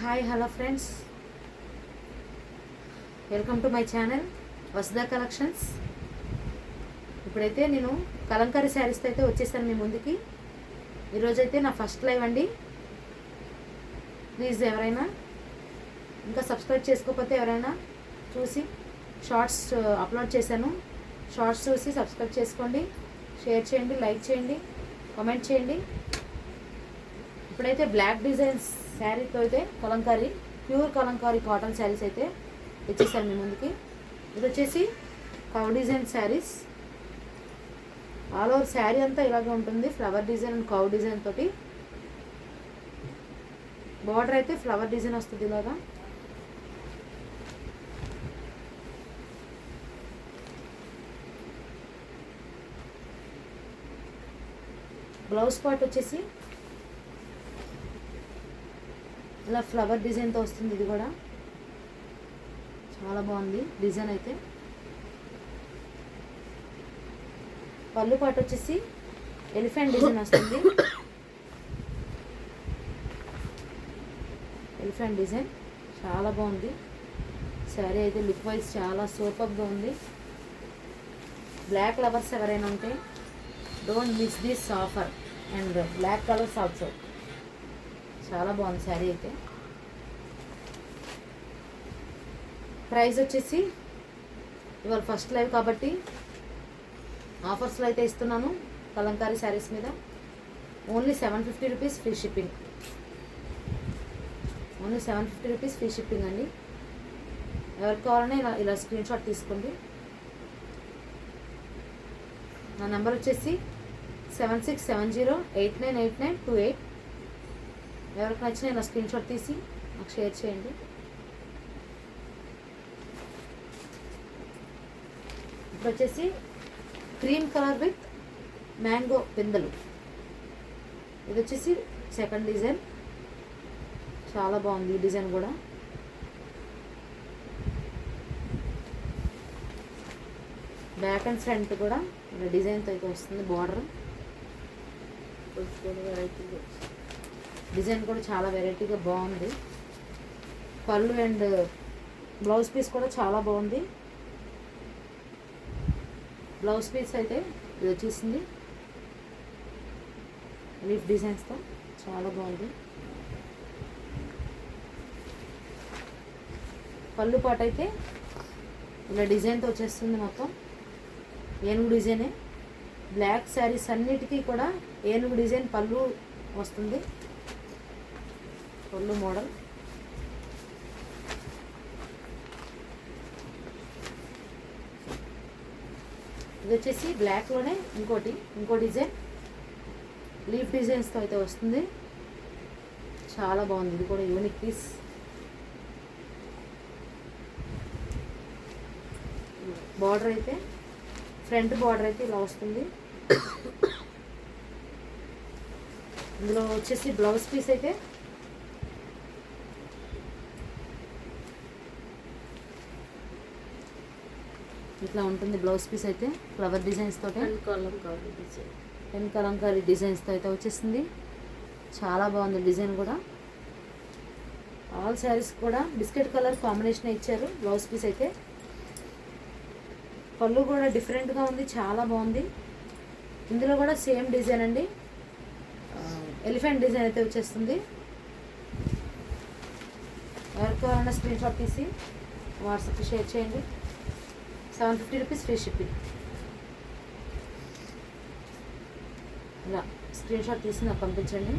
Hi hello friends, welcome to my channel Vasudha collections. ఇప్పుడైతే నేను కలంకారీ శారీస్తో అయితే వచ్చేసాను మీ ముందుకి. ఈరోజైతే నా ఫస్ట్ లైవ్ అండి. ప్లీజ్ ఎవరైనా ఇంకా సబ్స్క్రైబ్ చేసుకోకపోతే ఎవరైనా చూసి షార్ట్స్ అప్లోడ్ చేశాను, షార్ట్స్ చూసి సబ్స్క్రైబ్ చేసుకోండి, షేర్ చేయండి, లైక్ చేయండి, కామెంట్ చేయండి. ఇప్పుడైతే బ్లాక్ డిజైన్స్ శారీతో అయితే కలంకారీ, ప్యూర్ కలంకారీ కాటన్ శారీస్ అయితే ఇచ్చేసాను మీ ముందుకి. ఇది వచ్చేసి cow design saris. All over sari అంతా ఇలాగే ఉంటుంది, flower design and cow design తోటి. బార్డర్ అయితే ఫ్లవర్ డిజైన్ వస్తుంది ఇలాగా. బ్లౌజ్ పార్ట్ వచ్చేసి ఇలా ఫ్లవర్ డిజైన్తో వస్తుంది. ఇది కూడా చాలా బాగుంది డిజైన్ అయితే. పళ్ళు పాటు వచ్చేసి ఎలిఫెంట్ డిజైన్ వస్తుంది. ఎలిఫెంట్ డిజైన్ చాలా బాగుంది శారీ అయితే. లుక్ వైజ్ చాలా సూపర్గా ఉంది. బ్లాక్ లవర్స్ ఎవరైనా ఉంటే don't miss this offer. And black colours also చాలా బాగుంది శారీ అయితే. ప్రైస్ వచ్చేసి ఇవాళ ఫస్ట్ లైవ్ కాబట్టి ఆఫర్స్లో అయితే ఇస్తున్నాను కలంకారీ శారీస్ మీద. Only 750 rupees free shipping. Only 750 rupees free shipping అండి. ఎవరికి కావాలన్నా ఇలా స్క్రీన్ షాట్ తీసుకోండి. నా నెంబర్ వచ్చేసి 7670898928. ఎవరికి నచ్చినా ఇలా స్క్రీన్ షాట్ తీసి నాకు షేర్ చేయండి. ఇప్పుడు వచ్చేసి క్రీమ్ కలర్ విత్ మ్యాంగో పిందెలు. ఇది వచ్చేసి సెకండ్ డిజైన్. చాలా బాగుంది ఈ డిజైన్ కూడా. బ్యాక్ అండ్ ఫ్రంట్ కూడా ఇలా డిజైన్తో అయితే వస్తుంది. బార్డర్ డిజైన్ కూడా చాలా వెరైటీగా బాగుంది. పళ్ళు అండ్ బ్లౌజ్ పీస్ కూడా చాలా బాగుంది. బ్లౌజ్ పీస్ అయితే ఇది వచ్చేసింది లీఫ్ డిజైన్స్తో, చాలా బాగుంది. పళ్ళు పాట అయితే ఇలా డిజైన్తో వచ్చేస్తుంది. మొత్తం ఏనుగు డిజైనే. బ్లాక్ శారీస్ అన్నిటికీ కూడా ఏనుగు డిజైన్ పళ్ళు వస్తుంది. పళ్ళు మోడల్. ఇది వచ్చేసి బ్లాక్లోనే ఇంకో డిజైన్ లీఫ్ డిజైన్స్తో అయితే వస్తుంది. చాలా బాగుంది. ఇది కూడా యూనిక్ పీస్. బార్డర్ అయితే ఫ్రంట్ బార్డర్ అయితే ఇలా వస్తుంది. ఇందులో వచ్చేసి బ్లౌజ్ పీస్ అయితే ఇట్లా ఉంటుంది. బ్లౌజ్ పీస్ అయితే ఫ్లవర్ డిజైన్స్ తోటి పెన్ కలంకారీ డిజైన్స్తో అయితే వచ్చేసింది. చాలా బాగుంది డిజైన్ కూడా. ఆల్ శారీస్ కూడా బిస్కెట్ కలర్ కాంబినేషన్ ఇచ్చారు. బ్లౌజ్ పీస్ అయితే పళ్ళు కూడా డిఫరెంట్గా ఉంది, చాలా బాగుంది. ఇందులో కూడా సేమ్ డిజైన్ అండి, ఎలిఫెంట్ డిజైన్ అయితే వచ్చేస్తుంది. ఎవరికి కావాలన్నా స్క్రీన్ షాట్ తీసి వాట్సాప్కి షేర్ చేయండి. 750 రూపీస్ ఫ్రీ షిప్పింగ్. ఇలా స్క్రీన్ షాట్ తీసి నాకు పంపించండి.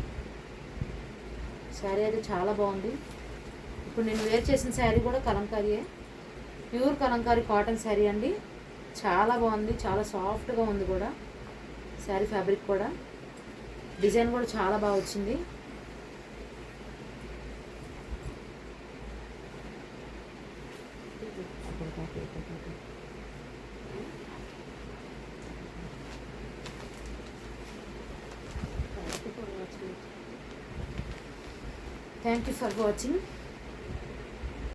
శారీ అయితే చాలా బాగుంది. ఇప్పుడు నేను వేర్ చేసిన శారీ కూడా కలంకారీయే, ప్యూర్ కలంకారీ కాటన్ శారీ అండి. చాలా బాగుంది, చాలా సాఫ్ట్గా ఉంది కూడా శారీ. ఫ్యాబ్రిక్ కూడా డిజైన్ కూడా చాలా బాగా వచ్చింది. Thank you for watching.